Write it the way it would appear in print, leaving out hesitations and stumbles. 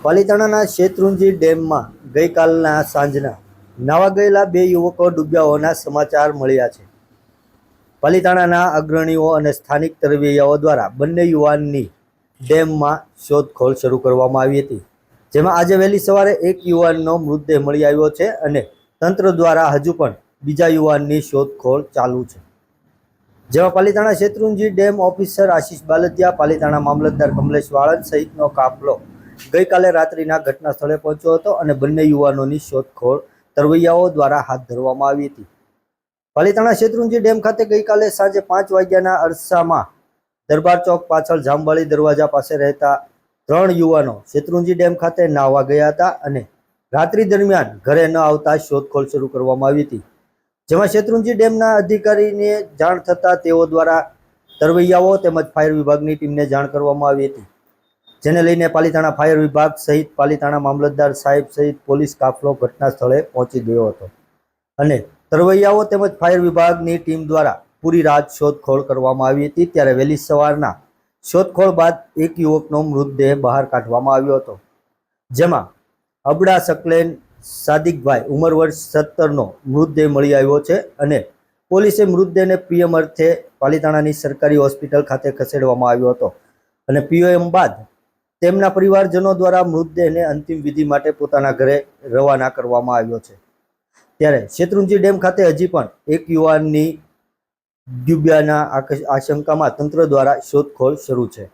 પાલિતાણાના શેત્રુંજી ડેમમાં ગઈકાલના સાંજના નાવા ગયેલા 2 યુવકો ડૂબ્યા હોવાના સમાચાર મળ્યા છે। પાલિતાણાના અગ્રણીઓ અને સ્થાનિક તરવૈયાઓ દ્વારા બંને યુવાનની ડેમમાં શોધખોળ શરૂ કરવામાં આવી હતી, જેમાં આજે વહેલી સવારે એક યુવાનનો મૃતદેહ મળી આવ્યો છે અને તંત્ર દ્વારા હજુ પણ બીજા યુવાનની શોધખોળ ચાલુ છે। જેમાં પાલિતાણા શેત્રુંજી ડેમ ઓફિસર આશિષ બાલદિયા, પાલિતાણા મામલતદાર કમલેશ વાળંદ સહિતનો કાફલો ગઈકાલે રાત્રિના ઘટના સ્થળે પહોંચ્યો હતો અને બંને યુવાનોની શોધખોળ તરવૈયાઓ દ્વારા હાથ ધરવામાં આવી હતી। પાલિતાણા શેત્રુંજી ડેમ ખાતે ગઈકાલે સાંજે 5 વાગ્યાના અરસામાં દરબાર ચોક પાછળ જામવાળી દરવાજા પાસે રહેતા 3 યુવાનો શેત્રુંજી ડેમ ખાતે નાહવા ગયા હતા અને રાત્રિ દરમિયાન ઘરે ન આવતા શોધખોળ શરૂ કરવામાં આવી હતી, જેમાં શેત્રુંજી ડેમના અધિકારીને જાણ થતાં તેઓ દ્વારા તરવૈયાઓ તેમજ ફાયર વિભાગની ટીમને જાણ કરવામાં આવી હતી, જેને લઈને પાલિતાણા ફાયર વિભાગ સહિત પાલિતાણા મામલતદાર સાહેબ સહિત પોલીસ કાફલો ઘટના સ્થળે પહોંચી ગયો હતો અને તરવૈયાઓ તેમજ ફાયર વિભાગની ટીમ દ્વારા પૂરી રાત શોધખોળ કરવામાં આવી હતી। ત્યારે વહેલી સવારના શોધખોળ બાદ એક યુવકનો મૃતદેહ બહાર કાઢવામાં આવ્યો હતો, જેમાં અબડા સકલેન સાદિકભાઈ ઉંમર વર્ષ 17નો મૃતદેહ મળી આવ્યો છે અને પોલીસે મૃતદેહને પીએમ અર્થે પાલિતાણાની સરકારી હોસ્પિટલ ખાતે ખસેડવામાં આવ્યો હતો અને પીએમ બાદ તેમના પરિવારજનો દ્વારા મૃતદેહને અંતિમ વિધિ માટે પોતાના ઘરે રવાના કરવામાં આવ્યો છે। ત્યારે શેત્રુંજી ડેમ ખાતે હજી પણ એક યુવાનની ડૂબ્યાના આશંકામાં તંત્ર દ્વારા શોધખોળ શરૂ છે।